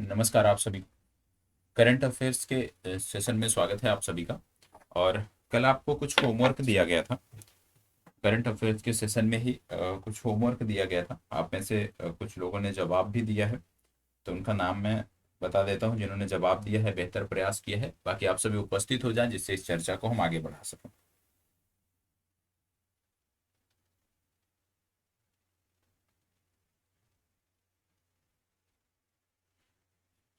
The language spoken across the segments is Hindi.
नमस्कार आप सभी। करंट अफेयर्स के सेशन में स्वागत है आप सभी का। और कल आपको कुछ होमवर्क दिया गया था। करंट अफेयर्स के सेशन में ही कुछ होमवर्क दिया गया था। आप में से कुछ लोगों ने जवाब भी दिया है, तो उनका नाम मैं बता देता हूं। जिन्होंने जवाब दिया है, बेहतर प्रयास किया है, बाकी आप सभी उपस्थित हो जाएं जिससे इस चर्चा को हम आगे बढ़ा सकें।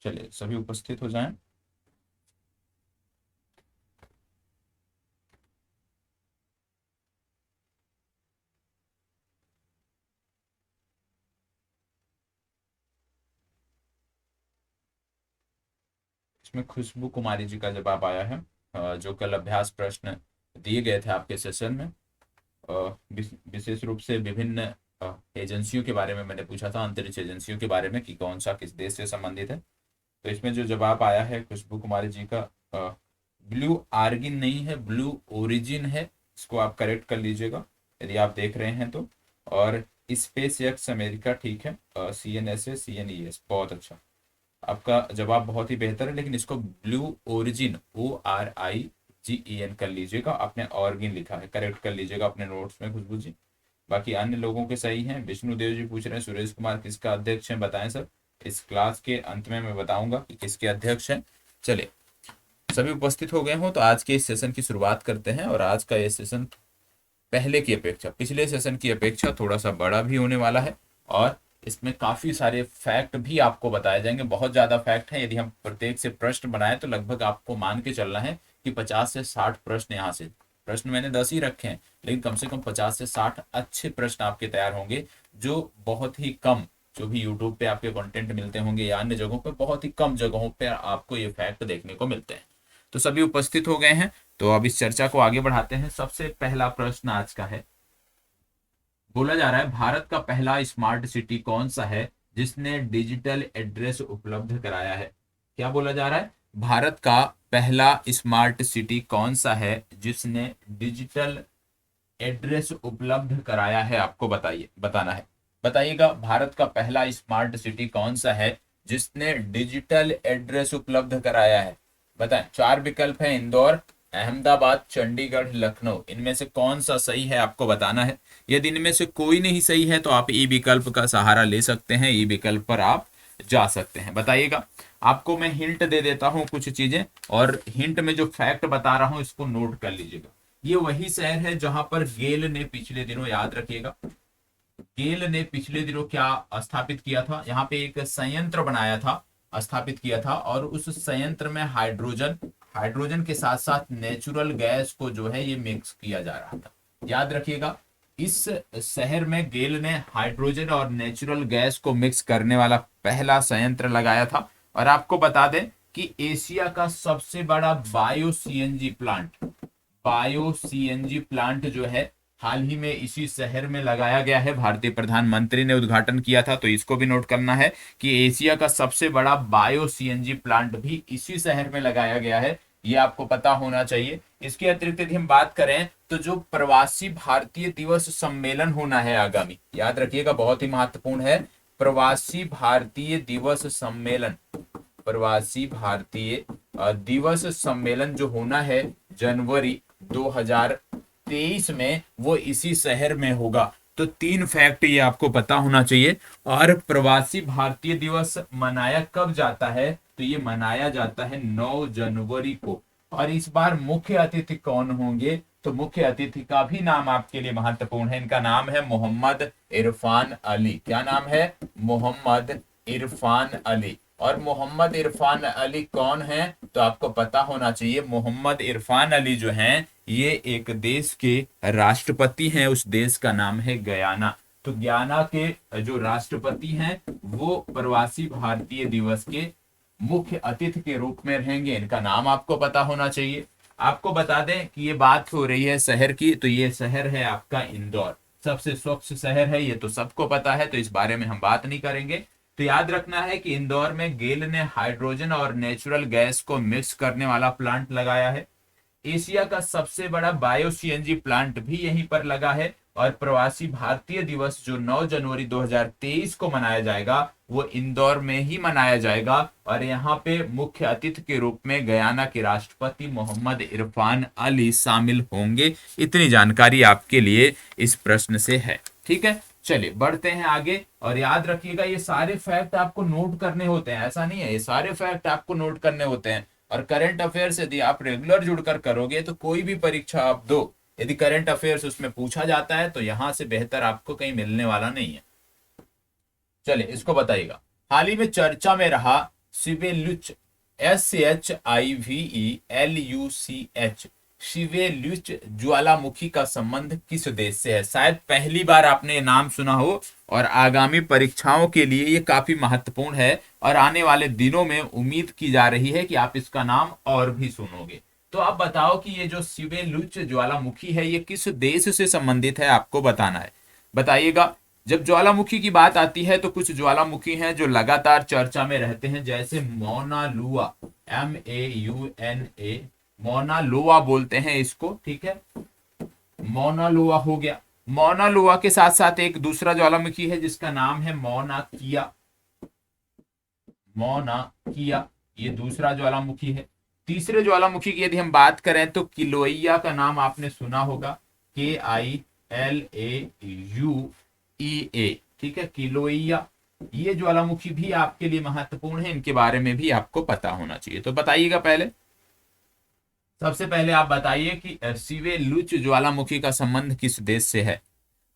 चलिए सभी उपस्थित हो जाएं। इसमें खुशबू कुमारी जी का जवाब आया है, जो कल अभ्यास प्रश्न दिए गए थे आपके सेशन में। विशेष रूप से विभिन्न एजेंसियों के बारे में मैंने पूछा था, अंतरिक्ष एजेंसियों के बारे में कि कौन सा किस देश से संबंधित है। तो इसमें जो जवाब आया है खुशबू कुमारी जी का, ब्लू आर्गिन नहीं है, ब्लू ओरिजिन है। इसको आप करेक्ट कर लीजिएगा यदि आप देख रहे हैं तो। और स्पेस एक्स अमेरिका, ठीक है। CNSA CNES, बहुत अच्छा। आपका जवाब बहुत ही बेहतर है, लेकिन इसको ब्लू ओरिजिन ORIGEN कर लीजिएगा। आपने ऑर्गिन लिखा है, करेक्ट कर लीजिएगा अपने नोट्स में खुशबू जी। बाकी अन्य लोगों के सही हैं। विष्णुदेव जी पूछ रहे हैं सुरेश कुमार किसका अध्यक्ष है, बताएं सर। इस क्लास के अंत में मैं बताऊंगा कि किसके अध्यक्ष हैं। चलिए सभी उपस्थित हो गए हों तो आज के इस सेशन की शुरुआत करते हैं। और आज का ये सेशन पहले की अपेक्षा, पिछले सेशन की अपेक्षा थोड़ा सा बड़ा भी होने वाला है। और इसमें काफी सारे फैक्ट भी आपको बताए जाएंगे। बहुत ज्यादा फैक्ट हैं। यदि हम प्रत्येक से प्रश्न बनाए तो लगभग आपको मान के चलना है कि 50 से 60 प्रश्न यहाँ से, प्रश्न मैंने 10 ही रखे हैं, लेकिन कम से कम 50 से 60 अच्छे प्रश्न आपके तैयार होंगे। जो बहुत ही कम, जो भी यूट्यूब पे आपके कंटेंट मिलते होंगे या अन्य जगहों पे, बहुत ही कम जगहों पे आपको ये फैक्ट देखने को मिलते हैं। तो सभी उपस्थित हो गए हैं, तो अब इस चर्चा को आगे बढ़ाते हैं। सबसे पहला प्रश्न आज का है, बोला जा रहा है भारत का पहला स्मार्ट सिटी कौन सा है जिसने डिजिटल एड्रेस उपलब्ध कराया है। क्या बोला जा रहा है, भारत का पहला स्मार्ट सिटी कौन सा है जिसने डिजिटल एड्रेस उपलब्ध कराया है। आपको बताइए, बताना है। बताइएगा, भारत का पहला स्मार्ट सिटी कौन सा है जिसने डिजिटल एड्रेस उपलब्ध कराया है। बताएं। चार विकल्प हैं, इंदौर, अहमदाबाद, चंडीगढ़, लखनऊ। इनमें से कौन सा सही है आपको बताना है। यदि इनमें से कोई नहीं सही है तो आप ई विकल्प का सहारा ले सकते हैं, ई विकल्प पर आप जा सकते हैं। बताइएगा। आपको मैं हिंट दे देता हूं कुछ चीजें, और हिंट में जो फैक्ट बता रहा हूं इसको नोट कर लीजिएगा। ये वही शहर है जहां पर गेल ने पिछले दिनों, याद रखिएगा, गेल ने पिछले दिनों क्या स्थापित किया था, यहाँ पे एक संयंत्र बनाया था, स्थापित किया था। और उस संयंत्र में हाइड्रोजन, हाइड्रोजन के साथ साथ नेचुरल गैस को जो है ये मिक्स किया जा रहा था। याद रखिएगा, इस शहर में गेल ने हाइड्रोजन और नेचुरल गैस को मिक्स करने वाला पहला संयंत्र लगाया था। और आपको बता दें कि एशिया का सबसे बड़ा bio CNG plant, bio CNG plant जो है हाल ही में इसी शहर में लगाया गया है। भारतीय प्रधानमंत्री ने उद्घाटन किया था, तो इसको भी नोट करना है कि एशिया का सबसे बड़ा बायो सीएनजी प्लांट भी इसी शहर में लगाया गया है। ये आपको पता होना चाहिए। इसके अतिरिक्त यदि हम बात करें तो जो प्रवासी भारतीय दिवस सम्मेलन होना है आगामी, याद रखिएगा बहुत ही महत्वपूर्ण है, प्रवासी भारतीय दिवस सम्मेलन, प्रवासी भारतीय दिवस सम्मेलन जो होना है जनवरी 2023 में, वो इसी शहर में होगा। तो तीन फैक्ट ये आपको पता होना चाहिए। और प्रवासी भारतीय दिवस मनाया कब जाता है, तो ये मनाया जाता है 9 जनवरी को। और इस बार मुख्य अतिथि कौन होंगे, तो मुख्य अतिथि का भी नाम आपके लिए महत्वपूर्ण है। इनका नाम है मोहम्मद इरफान अली। क्या नाम है, मोहम्मद इरफान अली। और मोहम्मद इरफान अली कौन है, तो आपको पता होना चाहिए, मोहम्मद इरफान अली जो हैं ये एक देश के राष्ट्रपति हैं। उस देश का नाम है गयाना। तो गयाना के जो राष्ट्रपति हैं वो प्रवासी भारतीय दिवस के मुख्य अतिथि के रूप में रहेंगे। इनका नाम आपको पता होना चाहिए। आपको बता दें कि ये बात हो रही है शहर की, तो ये शहर है आपका इंदौर। सबसे स्वच्छ शहर है, ये तो सबको पता है, तो इस बारे में हम बात नहीं करेंगे। तो याद रखना है कि इंदौर में गेल ने हाइड्रोजन और नेचुरल गैस को मिक्स करने वाला प्लांट लगाया है। एशिया का सबसे बड़ा बायो सीएनजी प्लांट भी यहीं पर लगा है। और प्रवासी भारतीय दिवस जो 9 जनवरी 2023 को मनाया जाएगा वो इंदौर में ही मनाया जाएगा। और यहाँ पे मुख्य अतिथि के रूप में गयाना के राष्ट्रपति मोहम्मद इरफान अली शामिल होंगे। इतनी जानकारी आपके लिए इस प्रश्न से है। ठीक है, चलिए बढ़ते हैं आगे। और याद रखिएगा ये सारे फैक्ट आपको नोट करने होते हैं, ऐसा नहीं है, ये सारे फैक्ट आपको नोट करने होते हैं। और करंट अफेयर्स यदि आप रेगुलर जुड़कर करोगे तो कोई भी परीक्षा आप दो, यदि करंट अफेयर्स उसमें पूछा जाता है तो यहां से बेहतर आपको कहीं मिलने वाला नहीं है। चलिए इसको बताइएगा। हाल ही में चर्चा में रहा शिवेलुच, SHIVELUCH, शिवेलुच ज्वालामुखी का संबंध किस देश से है? शायद पहली बार आपने ये नाम सुना हो और आगामी परीक्षाओं के लिए ये काफी महत्वपूर्ण है और आने वाले दिनों में उम्मीद की जा रही है कि आप इसका नाम और भी सुनोगे। तो आप बताओ कि ये जो शिवेलुच ज्वालामुखी है ये किस देश से संबंधित है, आपको बताना है। बताइएगा। जब ज्वालामुखी की बात आती है तो कुछ ज्वालामुखी हैं जो लगातार चर्चा में रहते हैं, जैसे मौना लोआ, MAUNA, मौना लोआ बोलते हैं इसको। ठीक है, मौना लोआ हो गया। मौना लोआ के साथ साथ एक दूसरा ज्वालामुखी है जिसका नाम है मौना किया। मौना किया ये दूसरा ज्वालामुखी है। तीसरे ज्वालामुखी की यदि हम बात करें तो किलोइया का नाम आपने सुना होगा, KILAUEA। ठीक है, किलोइया। ये ज्वालामुखी भी आपके लिए महत्वपूर्ण है, इनके बारे में भी आपको पता होना चाहिए। तो बताइएगा पहले, सबसे पहले आप बताइए कि शिवेलुच ज्वालामुखी का संबंध किस देश से है।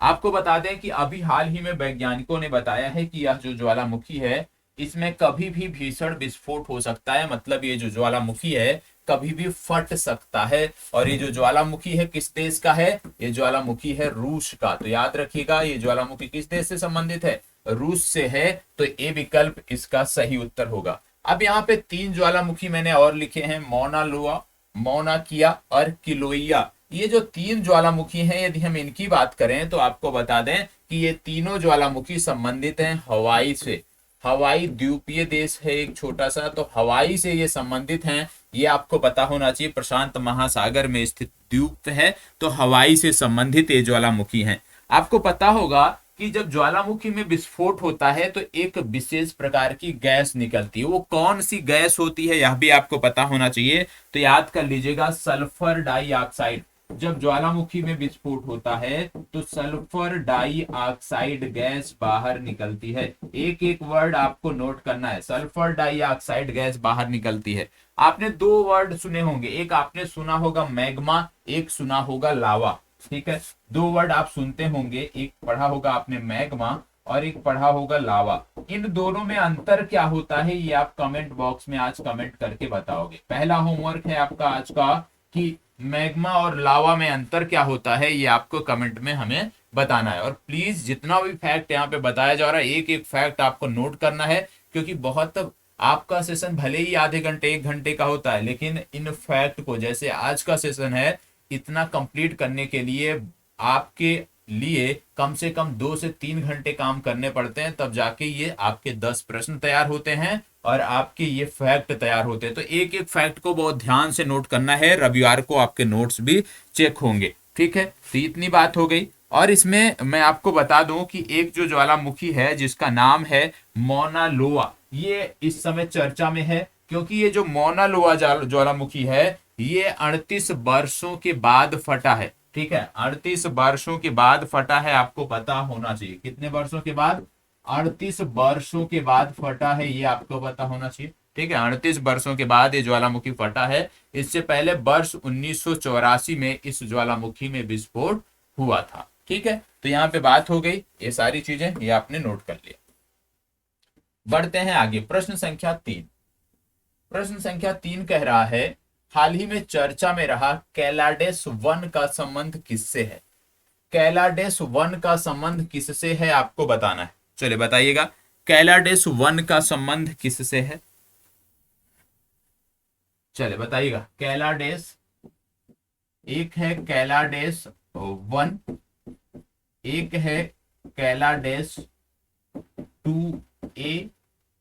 आपको बता दें कि अभी हाल ही में वैज्ञानिकों ने बताया है कि यह जो ज्वालामुखी है इसमें कभी भी भीषण विस्फोट हो सकता है, मतलब ये जो ज्वालामुखी है कभी भी फट सकता है। और ये जो ज्वालामुखी है किस देश का है? ये ज्वालामुखी है रूस का। तो याद रखिएगा ये ज्वालामुखी किस देश से संबंधित है? रूस से है। तो ए विकल्प इसका सही उत्तर होगा। अब यहाँ पे 3 ज्वालामुखी मैंने और लिखे हैं, मौना लोआ, मौना किया और किलोइया। ये जो 3 ज्वालामुखी हैं यदि हम इनकी बात करें तो आपको बता दें कि ये तीनों ज्वालामुखी संबंधित हैं हवाई से। हवाई द्वीपीय देश है एक छोटा सा, तो हवाई से ये संबंधित हैं, ये आपको पता होना चाहिए। प्रशांत महासागर में स्थित द्वीप है, तो हवाई से संबंधित ये ज्वालामुखी हैं। आपको पता होगा कि जब ज्वालामुखी में विस्फोट होता है तो एक विशेष प्रकार की गैस निकलती है। वो कौन सी गैस होती है यह भी आपको पता होना चाहिए। तो याद कर लीजिएगा, सल्फर डाइऑक्साइड। जब ज्वालामुखी में विस्फोट होता है तो सल्फर डाइऑक्साइड गैस बाहर निकलती है। एक एक वर्ड आपको नोट करना है, सल्फर डाइऑक्साइड गैस बाहर निकलती है। आपने 2 वर्ड सुने होंगे, एक आपने सुना होगा मैग्मा, एक सुना होगा लावा। ठीक है, 2 वर्ड आप सुनते होंगे, एक पढ़ा होगा आपने मैग्मा और एक पढ़ा होगा लावा। इन दोनों में अंतर क्या होता है ये आप कमेंट बॉक्स में आज कमेंट करके बताओगे। पहला होमवर्क है आपका आज का कि मैग्मा और लावा में अंतर क्या होता है, ये आपको कमेंट में हमें बताना है। और प्लीज जितना भी फैक्ट यहाँ पे बताया जा रहा है एक एक फैक्ट आपको नोट करना है, क्योंकि बहुत आपका सेशन भले ही आधे घंटे 1 घंटे का होता है, लेकिन इन फैक्ट को जैसे आज का सेशन है इतना कंप्लीट करने के लिए आपके लिए कम से कम 2 से 3 घंटे काम करने पड़ते हैं, तब जाके ये आपके 10 प्रश्न तैयार होते हैं और आपके ये फैक्ट तैयार होते हैं। तो एक एक फैक्ट को बहुत ध्यान से नोट करना है, रविवार को आपके नोट्स भी चेक होंगे। ठीक है, तो इतनी बात हो गई। और इसमें मैं आपको बता दूं कि एक जो ज्वालामुखी है जिसका नाम है मौना लोआ, ये इस समय चर्चा में है, क्योंकि ये जो मौना लोआ ज्वालामुखी है ये 38 वर्षों के बाद फटा है। ठीक है, 38 वर्षों के बाद फटा है, आपको पता होना चाहिए। कितने वर्षों के बाद? 38 वर्षों के बाद फटा है, ये आपको पता होना चाहिए। ठीक है, 38 वर्षों के बाद ये ज्वालामुखी फटा है। इससे पहले वर्ष 1984 में इस ज्वालामुखी में विस्फोट हुआ था। ठीक है, तो यहाँ पे बात हो गई, ये सारी चीजें ये आपने नोट कर लिया। बढ़ते हैं आगे, प्रश्न संख्या 3। प्रश्न संख्या 3 कह रहा है, हाल ही में चर्चा में रहा कैलाडेस वन का संबंध किससे है? कैलाडेस वन का संबंध किससे है आपको बताना है। चलिए बताइएगा, कैलाडेस वन का संबंध किससे है? चलिए बताइएगा। कैलाडेस, एक है कैलाडेस वन, एक है कैलाडेस 2A,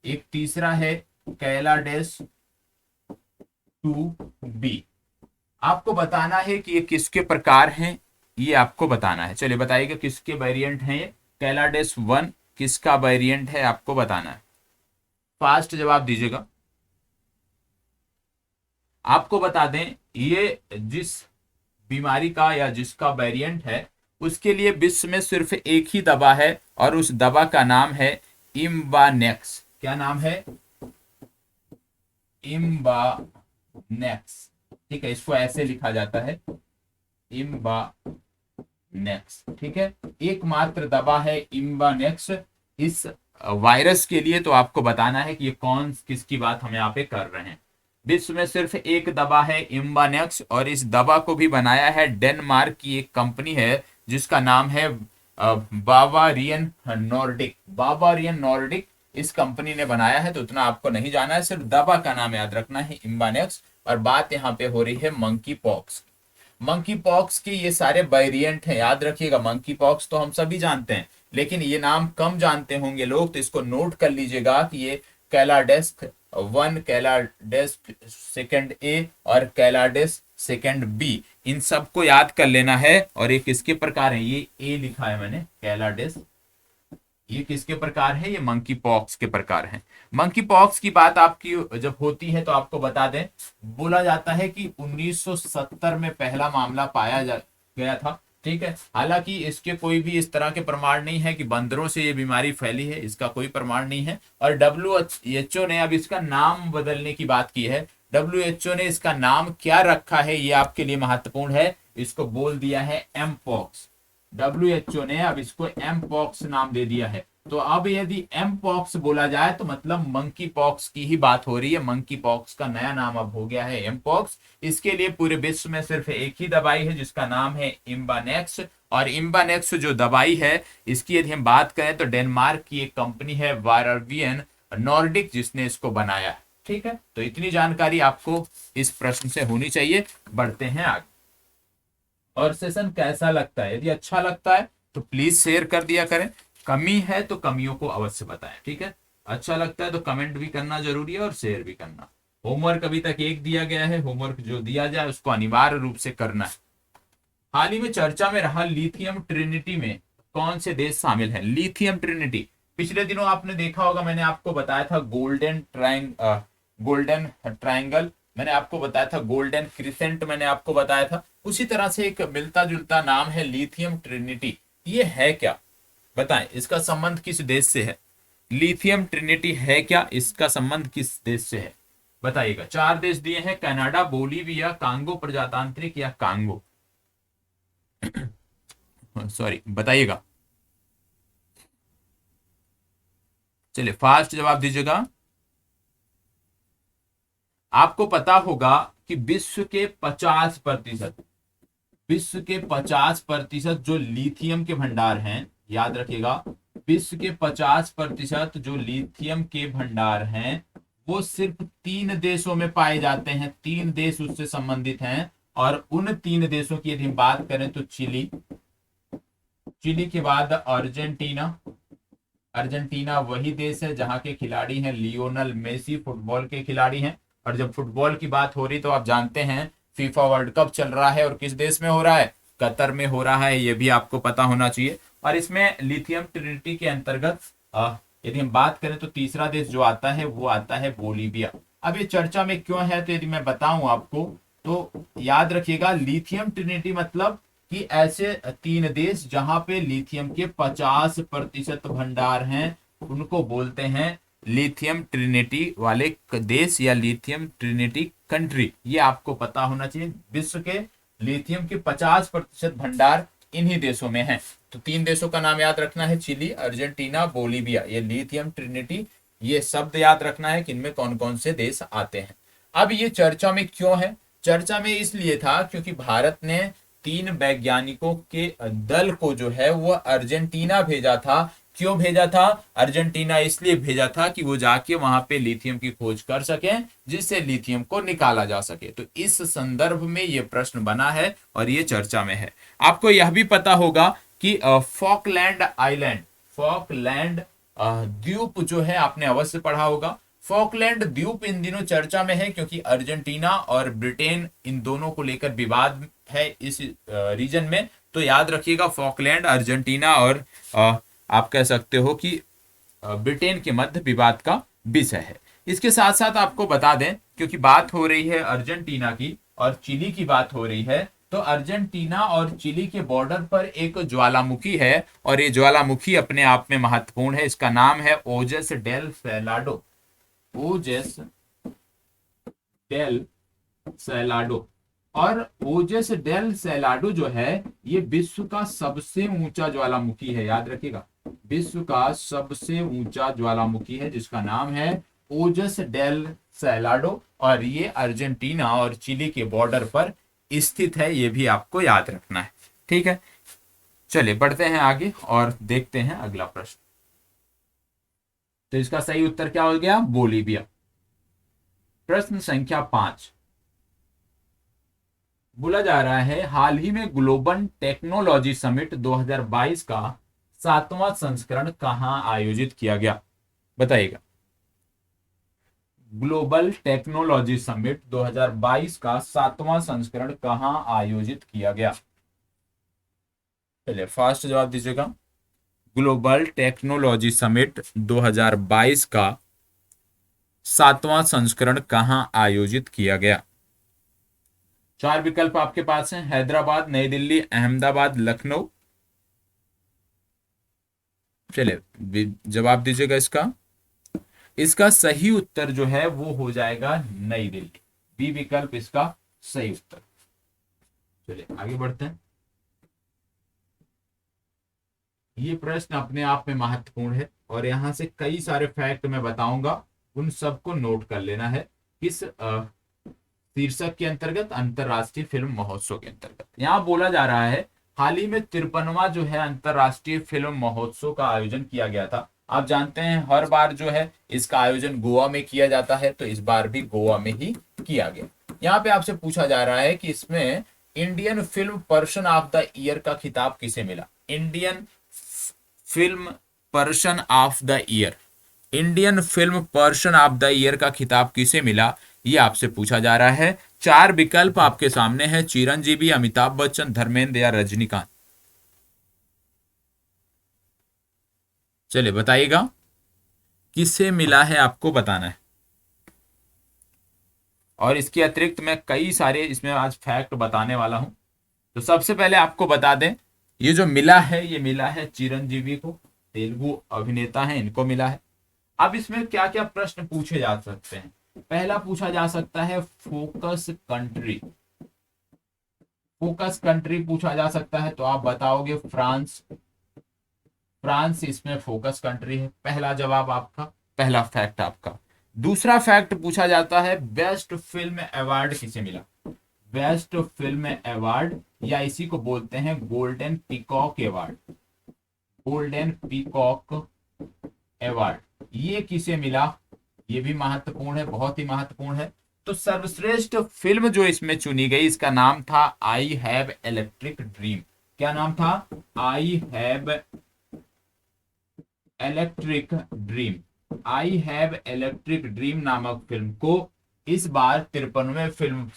एक तीसरा है कैलाडेस 2B। आपको बताना है कि ये किसके प्रकार हैं, ये आपको बताना है। चलिए बताइएगा किसके वेरिएंट हैं ये। कैलाडेस 1 किसका वेरिएंट है आपको बताना है। फास्ट जवाब दीजिएगा। आपको बता दें ये जिस बीमारी का या जिसका वेरिएंट है उसके लिए विश्व में सिर्फ एक ही दवा है और उस दवा का नाम है इम्बानेक्स। क्या नाम है? इम्बानेक्स। ठीक है, इसको ऐसे लिखा जाता है, इम्बानेक्स। ठीक है, एकमात्र दवा है इम्बानेक्स इस वायरस के लिए। तो आपको बताना है कि ये कौन किसकी बात हम यहाँ पे कर रहे हैं। विश्व में सिर्फ एक दवा है इम्बानेक्स और इस दवा को भी बनाया है डेनमार्क की एक कंपनी है जिसका नाम है बावारियन नॉर्डिक। बावारियन नॉर्डिक इस कंपनी ने बनाया है। तो उतना आपको नहीं जाना है, सिर्फ दवा का नाम याद रखना है इम्बानेक्स। और बात यहाँ पे हो रही है मंकी पॉक्स। मंकी पॉक्स की ये सारे वेरिएंट हैं, याद रखिएगा। मंकी पॉक्स तो हम सभी जानते हैं लेकिन ये नाम कम जानते होंगे लोग, तो इसको नोट कर लीजिएगा कि ये कैलाडेस 1, कैलाडेस सेकंड ए और कैलाडेस सेकंड बी, इन सबको याद कर लेना है। और ये किसके प्रकार है? ये ए लिखा है मैंने, कैलाडेस। ये किसके प्रकार है? ये मंकी पॉक्स के प्रकार है। मंकी पॉक्स की बात आपकी जब होती है तो आपको बता दें, बोला जाता है कि 1970 में पहला मामला पाया गया था। ठीक है, हालांकि इसके कोई भी इस तरह के प्रमाण नहीं है कि बंदरों से ये बीमारी फैली है, इसका कोई प्रमाण नहीं है। और WHO ने अब इसका नाम बदलने की बात की है। WHO ने इसका नाम क्या रखा है ये आपके लिए महत्वपूर्ण है। इसको बोल दिया है एम पॉक्स। WHO ने अब इसको एम पॉक्स नाम दे दिया है। तो अब यदि एम पॉक्स बोला जाए तो मतलब मंकी पॉक्स की ही बात हो रही है। मंकी पॉक्स का नया नाम अब हो गया है एम पॉक्स। इसके लिए पूरे विश्व में सिर्फ एक ही दवाई है जिसका नाम है इम्बानेक्स। और इम्बानेक्स जो दवाई है इसकी यदि हम बात करें तो डेनमार्क की एक कंपनी है बावारियन नॉर्डिक जिसने इसको बनाया है। ठीक है, तो इतनी जानकारी आपको इस प्रश्न से होनी चाहिए। बढ़ते हैं आगे। और सेशन कैसा लगता है? यदि अच्छा लगता है तो प्लीज शेयर कर दिया करें। कमी है तो कमियों को अवश्य बताएं। ठीक है, अच्छा लगता है तो कमेंट भी करना जरूरी है और शेयर भी करना। होमवर्क अभी तक एक दिया गया है, होमवर्क जो दिया जाए उसको अनिवार्य रूप से करना है। हाल ही में चर्चा में रहा लिथियम ट्रिनिटी में कौन से देश शामिल है? लिथियम ट्रिनिटी पिछले दिनों आपने देखा होगा, मैंने आपको बताया था गोल्डन ट्रायंगल, मैंने आपको बताया था गोल्डन क्रिसेंट, मैंने आपको बताया था। उसी तरह से एक मिलता जुलता नाम है लिथियम ट्रिनिटी। ये है क्या बताएं, इसका संबंध किस देश से है? लिथियम ट्रिनिटी है क्या, इसका संबंध किस देश से है बताइएगा। 4 देश दिए हैं, कनाडा, बोलीविया, कांगो प्रजातांत्रिक या कांगो। सॉरी, बताइएगा। चलिए फास्ट जवाब दीजिएगा। आपको पता होगा कि विश्व के 50% जो लिथियम के भंडार हैं, याद रखिएगा, विश्व के 50% जो लिथियम के भंडार हैं वो सिर्फ 3 देशों में पाए जाते हैं। 3 देश उससे संबंधित हैं और उन 3 देशों की यदि हम बात करें तो चिली के बाद अर्जेंटीना वही देश है जहां के खिलाड़ी हैं लियोनल मेसी, फुटबॉल के खिलाड़ी हैं। और जब फुटबॉल की बात हो रही तो आप जानते हैं फीफा वर्ल्ड कप चल रहा है और किस देश में हो रहा है? कतर में हो रहा है, ये भी आपको पता होना चाहिए। और इसमें लिथियम ट्रिनिटी के अंतर्गत यदि हम बात करें तो तीसरा देश जो आता है वो आता है बोलीविया। अब ये चर्चा में क्यों है तो यदि मैं बताऊं आपको तो याद रखिएगा, लिथियम ट्रिनिटी मतलब कि ऐसे 3 देश जहां पे लिथियम के 50% भंडार हैं उनको बोलते हैं लिथियम ट्रिनिटी वाले देश या लिथियम ट्रिनिटी कंट्री। ये आपको पता होना चाहिए। विश्व के लिथियम के 50% भंडार इन्हीं देशों में हैं। तो 3 देशों का नाम याद रखना है, चिली, अर्जेंटीना, बोलीविया। ये लिथियम ट्रिनिटी, ये शब्द याद रखना है कि इनमें कौन कौन से देश आते हैं। अब ये चर्चा में क्यों है? चर्चा में इसलिए था क्योंकि भारत ने 3 वैज्ञानिकों के दल को जो है वो अर्जेंटीना भेजा था। क्यों भेजा था अर्जेंटीना? इसलिए भेजा था कि वो जाके वहां पे लिथियम की खोज कर सकें जिससे लिथियम को निकाला जा सके। तो इस संदर्भ में ये प्रश्न बना है और ये चर्चा में है। आपको यह भी पता होगा कि फॉकलैंड द्वीप जो है आपने अवश्य पढ़ा होगा। फॉकलैंड द्वीप इन दिनों चर्चा में है क्योंकि अर्जेंटीना और ब्रिटेन इन दोनों को लेकर विवाद है इस रीजन में। तो याद रखिएगा फॉकलैंड अर्जेंटीना और आप कह सकते हो कि ब्रिटेन के मध्य विवाद का विषय है। इसके साथ साथ आपको बता दें, क्योंकि बात हो रही है अर्जेंटीना की और चिली की बात हो रही है, तो अर्जेंटीना और चिली के बॉर्डर पर एक ज्वालामुखी है और ये ज्वालामुखी अपने आप में महत्वपूर्ण है। इसका नाम है ओजस डेल सैलाडो। ओजस डेल सैलाडो। और ओजस डेल सैलाडो जो है ये विश्व का सबसे ऊंचा ज्वालामुखी है, याद रखिएगा, विश्व का सबसे ऊंचा ज्वालामुखी है जिसका नाम है ओजस डेल सैलाडो, और ये अर्जेंटीना और चिली के बॉर्डर पर स्थित है, ये भी आपको याद रखना है। ठीक है, चलिए बढ़ते हैं आगे और देखते हैं अगला प्रश्न। तो इसका सही उत्तर क्या हो गया? बोलीविया। प्रश्न संख्या 5 बोला जा रहा है, हाल ही में ग्लोबल टेक्नोलॉजी समिट 2022 का 7वां संस्करण कहां आयोजित किया गया? बताइएगा। ग्लोबल टेक्नोलॉजी समिट 2022 का 7वां संस्करण कहां आयोजित किया गया? चलिए फास्ट जवाब दीजिएगा। ग्लोबल टेक्नोलॉजी समिट 2022 का 7वां संस्करण कहां आयोजित किया गया? 4 विकल्प आपके पास हैं, हैदराबाद, नई दिल्ली, अहमदाबाद, लखनऊ। चलिए जवाब दीजिएगा इसका। इसका सही उत्तर जो है वो हो जाएगा नई दिल्ली। बी विकल्प इसका सही उत्तर। चलिए आगे बढ़ते हैं। ये प्रश्न अपने आप में महत्वपूर्ण है और यहां से कई सारे फैक्ट मैं बताऊंगा, उन सबको नोट कर लेना है। किस शीर्षक के अंतर्गत? अंतरराष्ट्रीय फिल्म महोत्सव के अंतर्गत। यहाँ बोला जा रहा है हाल ही में 53वां जो है अंतरराष्ट्रीय फिल्म महोत्सव का आयोजन किया गया था। आप जानते हैं हर बार जो है इसका आयोजन गोवा में किया जाता है, तो इस बार भी गोवा में ही किया गया। यहाँ पे आपसे पूछा जा रहा है कि इसमें Indian film person of the year का खिताब किसे मिला? Indian film person of the year, Indian film person of the year का खिताब किसे मिला, ये आपसे पूछा जा रहा है। 4 विकल्प आपके सामने है, चिरंजीवी, अमिताभ बच्चन, धर्मेंद्र या रजनीकांत। चलिए बताइएगा किसे मिला है, आपको बताना है। और इसके अतिरिक्त मैं कई सारे इसमें आज फैक्ट बताने वाला हूं। तो सबसे पहले आपको बता दें, ये जो मिला है ये मिला है चिरंजीवी को, तेलुगु अभिनेता है, इनको मिला है। अब इसमें क्या क्या प्रश्न पूछे जा सकते हैं? पहला पूछा जा सकता है फोकस कंट्री। फोकस कंट्री पूछा जा सकता है, तो आप बताओगे फ्रांस। फ्रांस इसमें फोकस कंट्री है। पहला जवाब आपका, पहला फैक्ट आपका। दूसरा फैक्ट पूछा जाता है बेस्ट फिल्म अवार्ड किसे मिला? बेस्ट फिल्म अवार्ड, या इसी को बोलते हैं golden peacock award. Golden peacock award ये किसे मिला? ये भी महत्वपूर्ण है, बहुत ही महत्वपूर्ण है। तो सर्वश्रेष्ठ फिल्म जो इसमें चुनी गई, इसका नाम था आई हैव इलेक्ट्रिक ड्रीम। क्या नाम था? I have electric dream. I have electric dream नामक फिल्म को इस बार 53वें फिल्म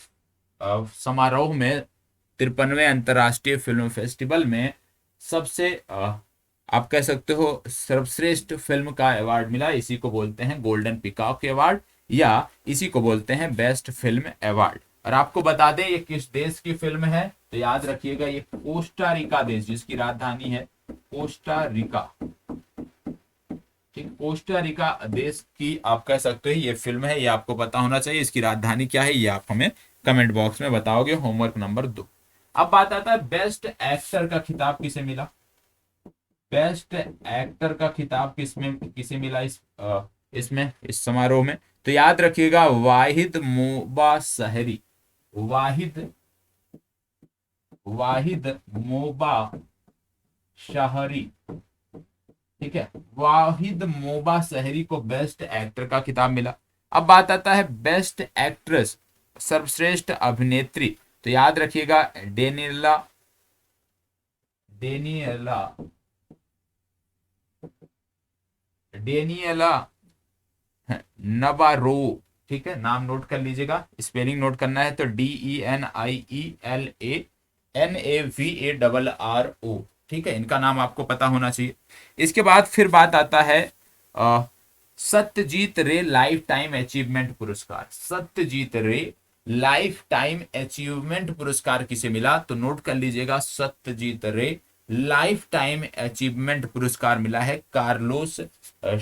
समारोह में, 53वें अंतरराष्ट्रीय फिल्म फेस्टिवल में सबसे आप कह सकते हो सर्वश्रेष्ठ फिल्म का अवार्ड मिला। इसी को बोलते हैं गोल्डन पीकॉक अवार्ड, या इसी को बोलते हैं बेस्ट फिल्म अवार्ड। और आपको बता दें ये किस देश की फिल्म है, तो याद रखिएगा ये कोस्टा रिका देश, जिसकी राजधानी है कोस्टा रिका। ठीक, कोस्टा रिका देश की आप कह सकते हो ये फिल्म है, ये आपको पता होना चाहिए। इसकी राजधानी क्या है ये आप हमें कमेंट बॉक्स में बताओगे, होमवर्क नंबर 2। अब बात आता है बेस्ट एक्टर का खिताब किसे मिला? बेस्ट एक्टर का खिताब किसे मिला इस समारोह में? तो याद रखिएगा वाहिद मोबा शहरी। वाहिद मोबा शहरी, ठीक है, वाहिद मोबा शहरी को बेस्ट एक्टर का खिताब मिला। अब बात आता है बेस्ट एक्ट्रेस, सर्वश्रेष्ठ अभिनेत्री। तो याद रखिएगा डेनियला नबारो। ठीक है, नाम नोट कर लीजिएगा, स्पेलिंग नोट करना है तो DENIELA NAVARRO, ठीक है, इनका नाम आपको पता होना चाहिए। इसके बाद फिर बात आता है सत्यजीत रे लाइफ टाइम अचीवमेंट पुरस्कार। सत्यजीत रे लाइफ टाइम अचीवमेंट पुरस्कार किसे मिला, तो नोट कर लीजिएगा, सत्यजीत रे लाइफ टाइम अचीवमेंट पुरस्कार मिला है कार्लोस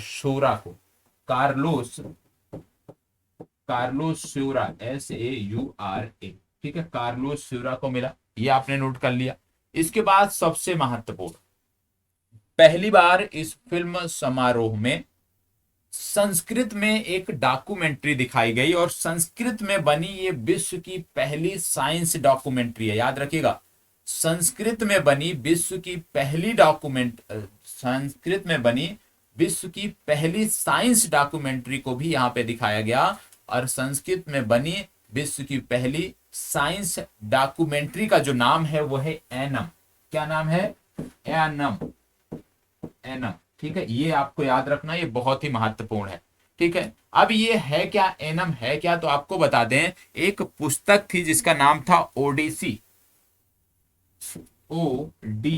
शोरा को। कार्लोस कार्लोस स्यूरा, SAURA, ठीक है, कार्लोस स्यूरा को मिला, ये आपने नोट कर लिया। इसके बाद सबसे महत्वपूर्ण, पहली बार इस फिल्म समारोह में संस्कृत में एक डॉक्यूमेंट्री दिखाई गई, और संस्कृत में बनी ये विश्व की पहली साइंस डॉक्यूमेंट्री है, याद रखिएगा, संस्कृत में बनी विश्व की पहली संस्कृत में बनी विश्व की पहली साइंस डॉक्यूमेंट्री को भी यहाँ पे दिखाया गया। और संस्कृत में बनी विश्व की पहली साइंस डॉक्यूमेंट्री का जो नाम है वो है एनम। क्या नाम है? एनम। एनम, ठीक है, ये आपको याद रखना, ये बहुत ही महत्वपूर्ण है। ठीक है, अब ये है क्या, एनम है क्या, तो आपको बता दें, एक पुस्तक थी जिसका नाम था ओडिसी, ODYESSY।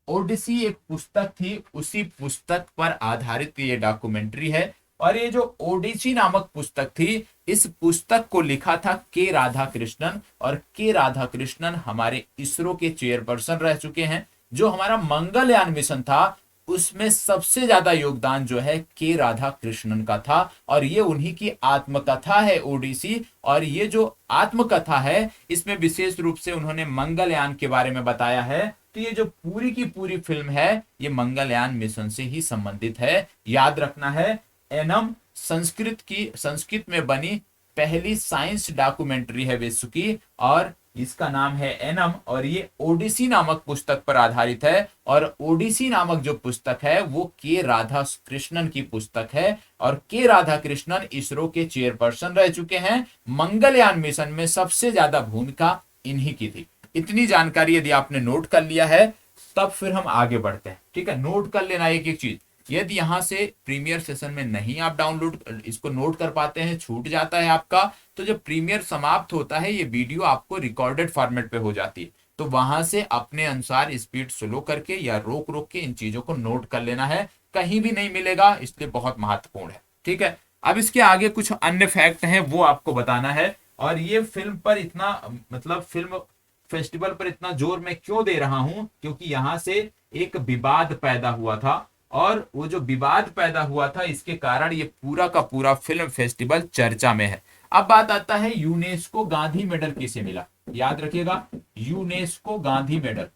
ओडिसी एक पुस्तक थी, उसी पुस्तक पर आधारित ये डॉक्यूमेंट्री है। और ये जो ओडिसी नामक पुस्तक थी, इस पुस्तक को लिखा था के राधाकृष्णन, और के राधाकृष्णन हमारे इसरो के चेयरपर्सन रह चुके हैं। जो हमारा मंगलयान मिशन था उसमें सबसे ज्यादा योगदान जो है के राधाकृष्णन का था, और ये उन्हीं की आत्मकथा है ओडिसी। और ये जो आत्मकथा है इसमें विशेष रूप से उन्होंने मंगलयान के बारे में बताया है। तो ये जो पूरी की पूरी फिल्म है ये मंगलयान मिशन से ही संबंधित है, याद रखना है। एनम संस्कृत में बनी पहली साइंस डॉक्यूमेंट्री है विश्व की, और इसका नाम है एनम, और ये ओडिसी नामक पुस्तक पर आधारित है। और ओडिसी नामक जो पुस्तक है वो के राधा कृष्णन की पुस्तक है, और के राधा कृष्णन इसरो के चेयरपर्सन रह चुके हैं। मंगलयान मिशन में सबसे ज्यादा भूमिका इन्हीं की थी। इतनी जानकारी यदि आपने नोट कर लिया है तब फिर हम आगे बढ़ते हैं। ठीक है, नोट कर लेना एक एक चीज। यदि यहां से प्रीमियर सेशन में नहीं आप डाउनलोड इसको नोट कर पाते हैं, छूट जाता है आपका, तो जब प्रीमियर समाप्त होता है ये वीडियो आपको रिकॉर्डेड फॉर्मेट पे हो जाती है, तो वहां से अपने अनुसार स्पीड स्लो करके या रोक रोक के इन चीजों को नोट कर लेना है, कहीं भी नहीं मिलेगा, इसलिए बहुत महत्वपूर्ण है। ठीक है, अब इसके आगे कुछ अन्य फैक्ट हैं वो आपको बताना है। और ये फिल्म पर इतना, मतलब फिल्म फेस्टिवल पर इतना जोर मैं क्यों दे रहा हूं, क्योंकि यहां से एक विवाद पैदा हुआ था, और वो जो विवाद पैदा हुआ था इसके कारण ये पूरा का पूरा फिल्म फेस्टिवल चर्चा में है। अब बात आता है यूनेस्को गांधी मेडल किसे मिला, याद रखिएगा, UNESCO Gandhi medal,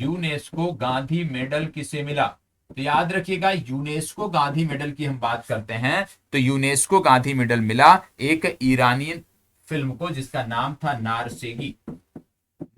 UNESCO Gandhi medal किसे मिला, तो याद रखिएगा यूनेस्को गांधी मेडल की हम बात करते हैं तो यूनेस्को गांधी मेडल मिला एक ईरानी फिल्म को जिसका नाम था नारसेगी।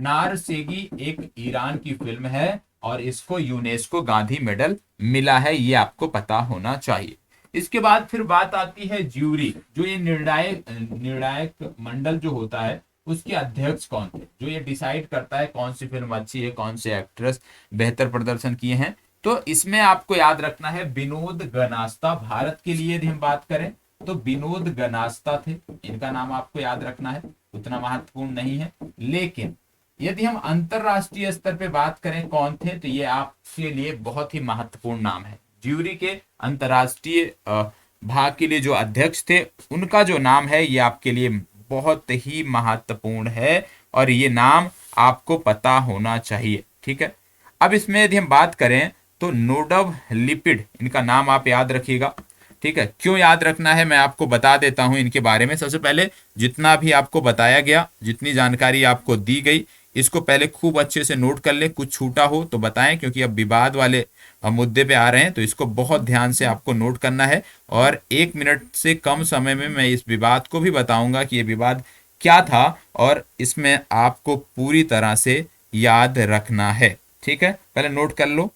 नारसेगी एक ईरान की फिल्म है और इसको यूनेस्को गांधी मेडल मिला है, ये आपको पता होना चाहिए। इसके बाद फिर बात आती है ज्यूरी, जो ये निर्णायक मंडल जो होता है उसके अध्यक्ष कौन थे, जो ये डिसाइड करता है कौन सी फिल्म अच्छी है, कौन से एक्ट्रेस बेहतर प्रदर्शन किए हैं। तो इसमें आपको याद रखना है विनोद गनास्ता। भारत के लिए यदि हम बात करें तो विनोद गनास्ता थे, इनका नाम आपको याद रखना है, उतना महत्वपूर्ण नहीं है। लेकिन यदि हम अंतरराष्ट्रीय स्तर पे बात करें कौन थे, तो ये आपके लिए बहुत ही महत्वपूर्ण नाम है। ज्यूरी के अंतरराष्ट्रीय भाग के लिए जो अध्यक्ष थे उनका जो नाम है ये आपके लिए बहुत ही महत्वपूर्ण है, और ये नाम आपको पता होना चाहिए। ठीक है, अब इसमें यदि हम बात करें तो नोडव लिपिड, इनका नाम आप याद रखिएगा। ठीक है, क्यों याद रखना है मैं आपको बता देता हूं इनके बारे में। सबसे पहले जितना भी आपको बताया गया, जितनी जानकारी आपको दी गई, इसको पहले खूब अच्छे से नोट कर ले, कुछ छूटा हो तो बताएं, क्योंकि अब विवाद वाले मुद्दे पे आ रहे हैं, तो इसको बहुत ध्यान से आपको नोट करना है। और 1 मिनट से कम समय में मैं इस विवाद को भी बताऊंगा कि ये विवाद क्या था, और इसमें आपको पूरी तरह से याद रखना है। ठीक है, पहले नोट कर लो,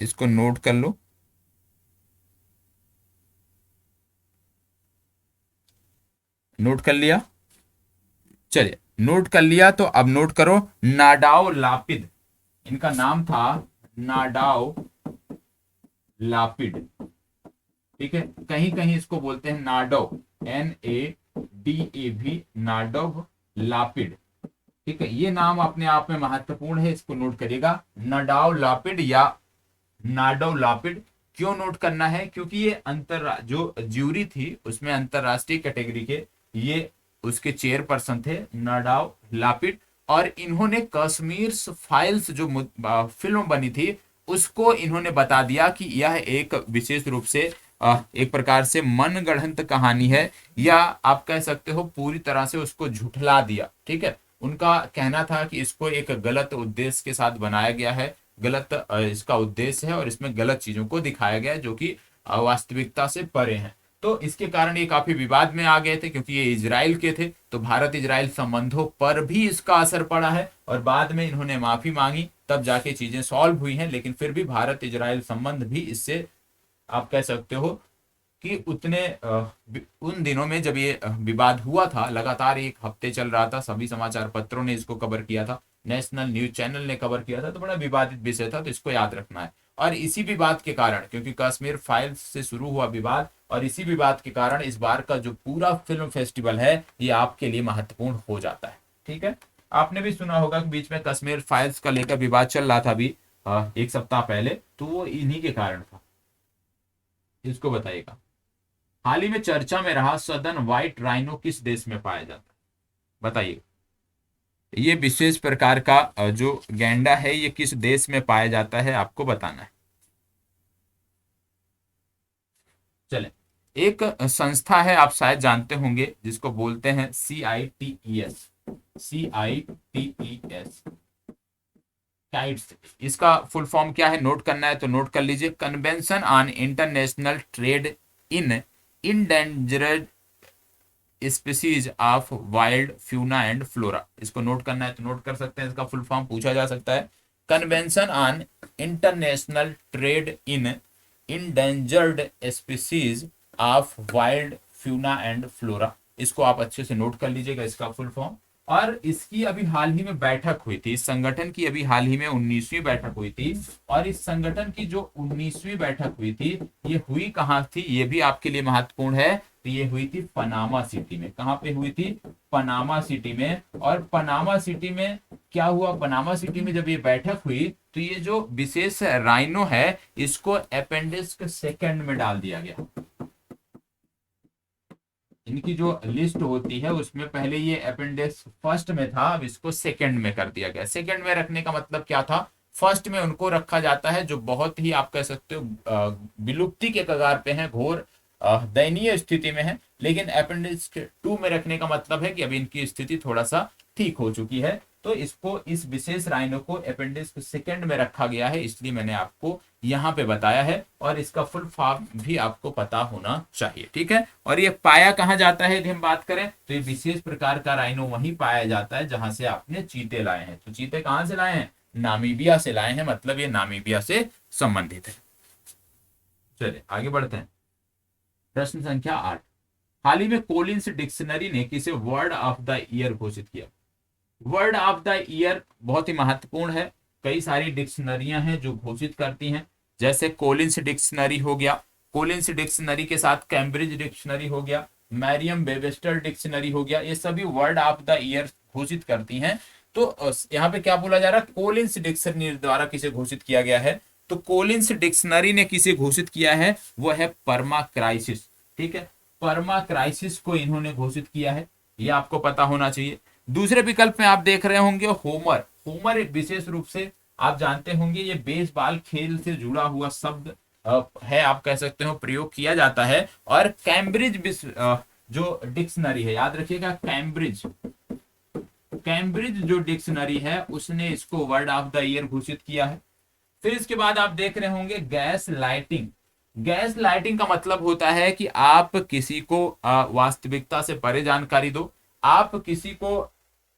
इसको नोट कर लो। नोट कर लिया? चलिए, नोट कर लिया तो अब नोट करो नाडाओ लापिद, इनका नाम था नाडाओ लापिड। ठीक है, कहीं कहीं इसको बोलते हैं नाडोव, NADAV, नाडोव लापिड। ठीक है, ये नाम अपने आप में महत्वपूर्ण है, इसको नोट करिएगा, नाडोव लापिड या नाडोव लापिड। क्यों नोट करना है? क्योंकि ये अंतर जो ज्यूरी थी उसमें अंतरराष्ट्रीय कैटेगरी के ये उसके चेयरपर्सन थे नाडोव लापिड, और इन्होंने कश्मीर फाइल्स जो फिल्म बनी थी उसको इन्होंने बता दिया कि यह एक विशेष रूप से एक प्रकार से मनगढ़ंत कहानी है, या आप कह सकते हो पूरी तरह से उसको झुठला दिया। ठीक है, उनका कहना था कि इसको एक गलत उद्देश्य के साथ बनाया गया है, गलत इसका उद्देश्य है और इसमें गलत चीजों को दिखाया गया है जो कि वास्तविकता से परे हैं। तो इसके कारण ये काफी विवाद में आ गए थे, क्योंकि ये इजराइल के थे, तो भारत इजराइल संबंधों पर भी इसका असर पड़ा है, और बाद में इन्होंने माफी मांगी, तब जाके चीजें सॉल्व हुई हैं। लेकिन फिर भी भारत इजराइल संबंध भी इससे आप कह सकते हो कि उतने उन दिनों में जब ये विवाद हुआ था, लगातार एक हफ्ते चल रहा था, सभी समाचार पत्रों ने इसको कवर किया था, नेशनल न्यूज चैनल ने कवर किया था, तो बड़ा विवादित विषय था, तो इसको याद रखना है। और इसी विवाद के कारण, क्योंकि कश्मीर फाइल्स से शुरू हुआ विवाद, और इसी विवाद के कारण इस बार का जो पूरा फिल्म फेस्टिवल है ये आपके लिए महत्वपूर्ण हो जाता है। ठीक है, आपने भी सुना होगा कि बीच में कश्मीर फाइल्स का लेकर विवाद चल रहा था अभी एक सप्ताह पहले, तो वो इन्हीं के कारण था। इसको बताइएगा, हाल ही में चर्चा में रहा सदर्न व्हाइट राइनो किस देश में पाया जाता है? बताइए, ये विशेष प्रकार का जो गैंडा है ये किस देश में पाया जाता है, आपको बताना है। चले, एक संस्था है, आप शायद जानते होंगे, जिसको बोलते हैं CITES, CITES, काइट्स। इसका फुल फॉर्म क्या है, नोट करना है तो नोट कर लीजिए, convention on international trade in endangered species of wild fauna and flora. इसको नोट करना है तो नोट कर सकते हैं, इसका फुल फॉर्म पूछा जा सकता है, convention on international trade in endangered species of wild fauna and flora. इसको आप अच्छे से नोट कर लीजिएगा, इसका फुल फॉर्म। और इसकी अभी हाल ही में बैठक हुई थी, इस संगठन की अभी हाल ही में 19वीं बैठक हुई थी, और इस संगठन की जो 19वीं बैठक हुई थी ये हुई कहाँ थी, ये भी आपके लिए महत्वपूर्ण है। तो ये हुई थी पनामा सिटी में। कहाँ पे हुई थी? पनामा सिटी में। और पनामा सिटी में क्या हुआ, पनामा सिटी में जब ये बैठक हुई तो ये जो विशेष राइनो है इसको अपेंडिक्स के सेकंड में डाल दिया गया। इनकी जो लिस्ट होती है उसमें पहले ये अपेंडिक्स फर्स्ट में था, अब इसको सेकंड में कर दिया गया। सेकंड में रखने का मतलब क्या था, फर्स्ट में उनको रखा जाता है जो बहुत ही आप कह सकते हो विलुप्ति के कगार पे हैं, घोर दयनीय स्थिति में है। लेकिन अपेंडिक्स 2 में रखने का मतलब है कि अभी इनकी स्थिति थोड़ा सा ठीक हो चुकी है, तो इसको इस विशेष राइनो को अपेंडिक्स सेकंड में रखा गया है, इसलिए मैंने आपको यहाँ पे बताया है, और इसका फुल फॉर्म भी आपको पता होना चाहिए। ठीक है, और ये पाया कहाँ जाता है यदि हम बात करें तो ये विशेष प्रकार का राइनो वहीं पाया जाता है जहां से आपने चीते लाए हैं। तो चीते कहाँ से लाए हैं? नामीबिया से लाए हैं, मतलब ये नामीबिया से संबंधित है। चलिए आगे बढ़ते हैं, प्रश्न संख्या 8। हाल ही में कोलिंस डिक्शनरी ने किसे वर्ड ऑफ द ईयर घोषित किया? वर्ड ऑफ द ईयर बहुत ही महत्वपूर्ण है, कई सारी डिक्शनरियां हैं जो घोषित करती हैं, जैसे कोलिंस डिक्शनरी हो गया, कोलिंस डिक्शनरी के साथ कैम्ब्रिज डिक्शनरी हो गया, मैरियम वेबस्टर डिक्शनरी हो गया, ये सभी वर्ड ऑफ द ईयर घोषित करती हैं। तो यहाँ पे क्या बोला जा रहा है, कोलिंस डिक्शनरी द्वारा किसे घोषित किया गया है? तो कोलिंस डिक्शनरी ने किसे घोषित किया है, वो है पर्मा क्राइसिस। ठीक है, पर्मा क्राइसिस को इन्होंने घोषित किया है, ये आपको पता होना चाहिए। दूसरे विकल्प में आप देख रहे होंगे होमर। होमर एक विशेष रूप से आप जानते होंगे ये बेसबॉल खेल से जुड़ा हुआ शब्द है, आप कह सकते हो प्रयोग किया जाता है। और कैम्ब्रिज जो डिक्शनरी है, याद रखिएगा कैम्ब्रिज, कैम्ब्रिज जो डिक्शनरी है उसने इसको वर्ड ऑफ द ईयर घोषित किया है। फिर इसके बाद आप देख रहे होंगे गैस लाइटिंग। गैस लाइटिंग का मतलब होता है कि आप किसी को वास्तविकता से परे जानकारी दो, आप किसी को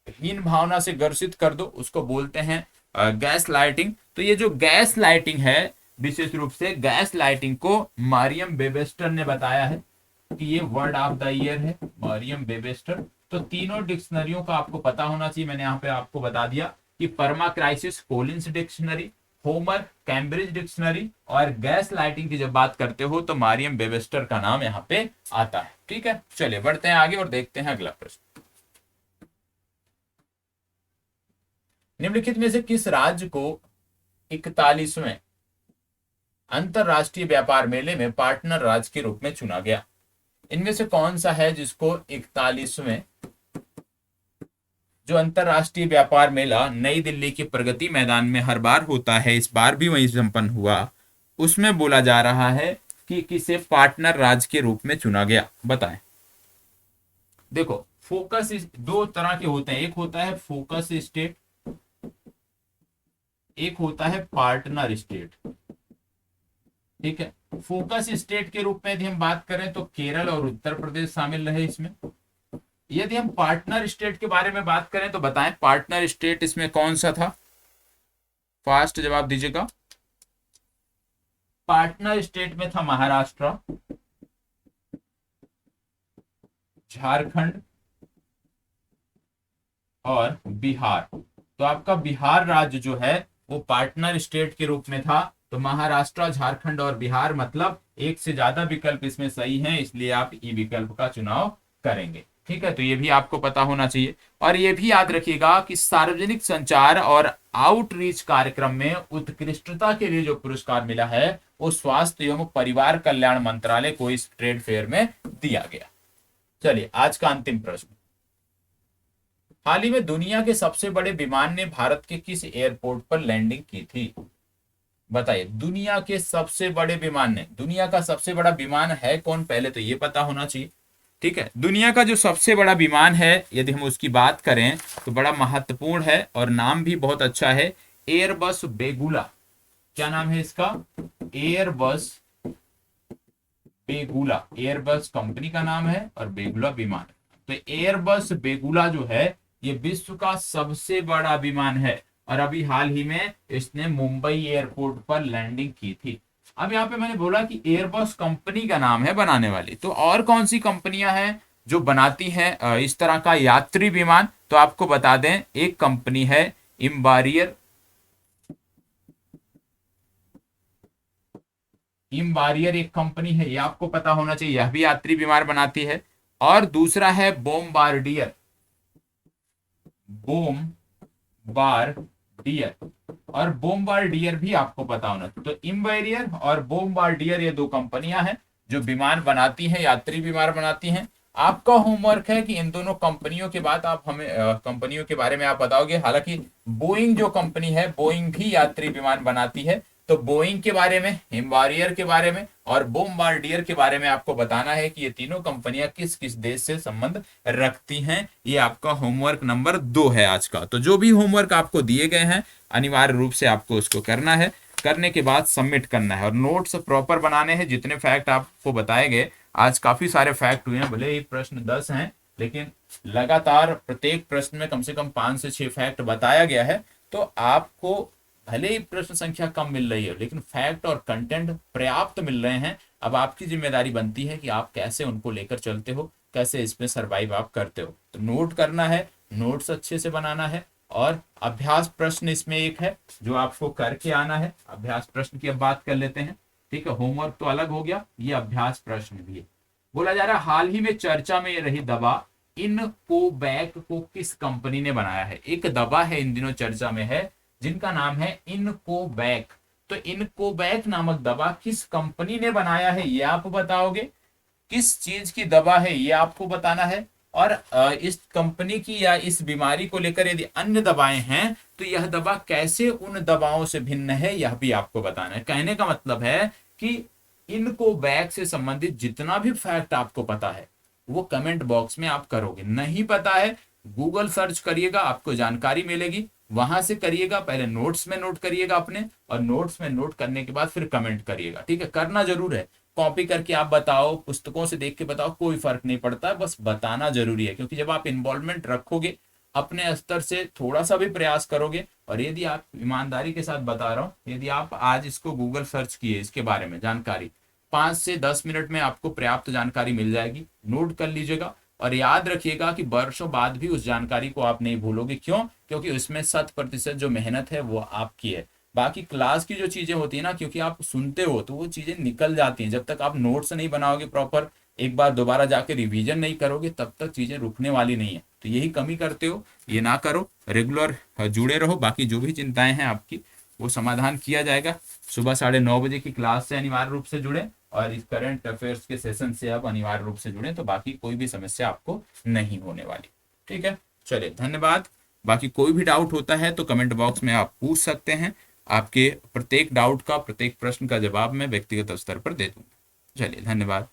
हीन भावना से ग्रसित कर दो, उसको बोलते हैं गैस लाइटिंग। तो ये जो गैस लाइटिंग है, विशेष रूप से गैस लाइटिंग को मरियम वेबस्टर ने बताया है कि ये वर्ड ऑफ द ईयर है, मरियम वेबस्टर। तो तीनों डिक्शनरियों का आपको पता होना चाहिए, मैंने यहाँ पे आपको बता दिया कि perma crisis Collins dictionary, Homer, Cambridge dictionary और गैस लाइटिंग की जब बात करते हो तो मरियम वेबस्टर का नाम यहाँ पे आता है। ठीक है, चलिए बढ़ते हैं आगे और देखते हैं अगला प्रश्न। निम्नलिखित में से किस राज्य को 41वें अंतरराष्ट्रीय व्यापार मेले में पार्टनर राज्य के रूप में चुना गया? इनमें से कौन सा है जिसको 41वें जो अंतरराष्ट्रीय व्यापार मेला नई दिल्ली के प्रगति मैदान में हर बार होता है, इस बार भी वही संपन्न हुआ, उसमें बोला जा रहा है कि किसे पार्टनर राज्य के रूप में चुना गया? बताएं। देखो, फोकस दो तरह के होते हैं, एक होता है फोकस स्टेट, एक होता है पार्टनर स्टेट। ठीक है, फोकस स्टेट के रूप में यदि हम बात करें तो केरल और उत्तर प्रदेश शामिल रहे इसमें। यदि हम पार्टनर स्टेट के बारे में बात करें तो बताएं पार्टनर स्टेट इसमें कौन सा था? फास्ट जवाब दीजिएगा। पार्टनर स्टेट में था महाराष्ट्र, झारखंड और बिहार। तो आपका बिहार राज्य जो है वो पार्टनर स्टेट के रूप में था। तो महाराष्ट्र, झारखंड और बिहार, मतलब एक से ज्यादा विकल्प इसमें सही हैं, इसलिए आप ई विकल्प का चुनाव करेंगे। ठीक है, तो ये भी आपको पता होना चाहिए। और ये भी याद रखिएगा कि सार्वजनिक संचार और आउटरीच कार्यक्रम में उत्कृष्टता के लिए जो पुरस्कार मिला है वो स्वास्थ्य एवं परिवार कल्याण मंत्रालय को इस ट्रेड फेयर में दिया गया। चलिए आज का अंतिम प्रश्न। हाल ही में दुनिया के सबसे बड़े विमान ने भारत के किस एयरपोर्ट पर लैंडिंग की थी? बताइए, दुनिया के सबसे बड़े विमान ने, दुनिया का सबसे बड़ा विमान है कौन, पहले तो ये पता होना चाहिए। ठीक है, दुनिया का जो सबसे बड़ा विमान है यदि हम उसकी बात करें तो बड़ा महत्वपूर्ण है और नाम भी बहुत अच्छा है, एयरबस बेगुला। क्या नाम है इसका? एयरबस बेगुला। एयरबस कंपनी का नाम है और बेगुला विमान। तो एयरबस बेगुला जो है ये विश्व का सबसे बड़ा विमान है और अभी हाल ही में इसने मुंबई एयरपोर्ट पर लैंडिंग की थी। अब यहाँ पे मैंने बोला कि एयरबस कंपनी का नाम है बनाने वाली, तो और कौन सी कंपनियां हैं जो बनाती हैं इस तरह का यात्री विमान? तो आपको बता दें, एक कंपनी है इम्बारियर, इम्बारियर एक कंपनी है, ये आपको पता होना चाहिए, यह भी यात्री विमान बनाती है। और दूसरा है बोमबार्डियर, बोमबार्डियर, और बोमबार्डियर भी आपको पता होना। तो इम्बारियर और बोमबार्डियर ये दो कंपनियां हैं जो विमान बनाती हैं, यात्री विमान बनाती हैं। आपका होमवर्क है कि इन दोनों कंपनियों के बाद आप हमें कंपनियों के बारे में आप बताओगे। हालांकि बोइंग जो कंपनी है, बोइंग भी यात्री विमान बनाती है, तो बोइंग के बारे में, एम्बारियर के बारे में और बोमबार्डियर के बारे में आपको बताना है कि ये तीनों कंपनियां किस किस देश से संबंध रखती हैं। ये आपका होमवर्क नंबर 2 है आज का। तो जो भी होमवर्क आपको दिए गए हैं अनिवार्य रूप से आपको उसको करना है, करने के बाद सबमिट करना है और नोट्स प्रॉपर बनाने हैं। जितने फैक्ट आपको बताए गए, आज काफी सारे फैक्ट हुए हैं, भले ही प्रश्न 10 हैं लेकिन लगातार प्रत्येक प्रश्न में कम से कम 5 से 6 फैक्ट बताया गया है। तो आपको भले ही प्रश्न संख्या कम मिल रही है लेकिन फैक्ट और कंटेंट पर्याप्त मिल रहे हैं। अब आपकी जिम्मेदारी बनती है कि आप कैसे उनको लेकर चलते हो, कैसे इसमें सरवाइव आप करते हो। तो नोट करना है, नोट्स अच्छे से बनाना है और अभ्यास प्रश्न इसमें एक है जो आपको करके आना है। अभ्यास प्रश्न की अब बात कर लेते हैं। ठीक है, होमवर्क तो अलग हो गया, ये अभ्यास प्रश्न भी है। बोला जा रहा है हाल ही में चर्चा में रही दवा इनकोवैक को किस कंपनी ने बनाया है? एक दवा है इन दिनों चर्चा में है जिनका नाम है इनकोवैक। तो इनकोवैक नामक दवा किस कंपनी ने बनाया है ये आप बताओगे। किस चीज की दवा है ये आपको बताना है। और इस कंपनी की या इस बीमारी को लेकर यदि अन्य दवाएं हैं तो यह दवा कैसे उन दवाओं से भिन्न है यह भी आपको बताना है। कहने का मतलब है कि इनकोवैक से संबंधित जितना भी फैक्ट आपको पता है वो कमेंट बॉक्स में आप करोगे। नहीं पता है गूगल सर्च करिएगा, आपको जानकारी मिलेगी, वहां से करिएगा। पहले नोट्स में नोट करिएगा अपने, और नोट्स में नोट करने के बाद फिर कमेंट करिएगा। ठीक है, करना जरूर है। कॉपी करके आप बताओ, पुस्तकों से देख के बताओ, कोई फर्क नहीं पड़ता, बस बताना जरूरी है। क्योंकि जब आप इन्वॉल्वमेंट रखोगे, अपने स्तर से थोड़ा सा भी प्रयास करोगे, और यदि आप ईमानदारी के साथ बता रहा हूँ, यदि आप आज इसको गूगल सर्च किए इसके बारे में जानकारी, 5 से 10 मिनट में आपको पर्याप्त जानकारी मिल जाएगी। नोट कर लीजिएगा और याद रखिएगा कि वर्षों बाद भी उस जानकारी को आप नहीं भूलोगे। क्यों? क्योंकि उसमें 100% जो मेहनत है वो आपकी है। बाकी क्लास की जो चीजें होती है ना, क्योंकि आप सुनते हो तो वो चीजें निकल जाती हैं, जब तक आप नोट्स नहीं बनाओगे प्रॉपर, एक बार दोबारा जाके रिवीजन नहीं करोगे, तब तक चीजें रुकने वाली नहीं है। तो यही कमी करते हो, ये ना करो, रेगुलर जुड़े रहो। बाकी जो भी चिंताएं हैं आपकी वो समाधान किया जाएगा। सुबह 9:30 बजे की क्लास से अनिवार्य रूप से जुड़े, और इस करंट अफेयर्स के सेशन से आप अनिवार्य रूप से जुड़े, तो बाकी कोई भी समस्या आपको नहीं होने वाली। ठीक है, चलिए धन्यवाद। बाकी कोई भी डाउट होता है तो कमेंट बॉक्स में आप पूछ सकते हैं। आपके प्रत्येक डाउट का, प्रत्येक प्रश्न का जवाब मैं व्यक्तिगत स्तर पर दे दूंगा। चलिए धन्यवाद।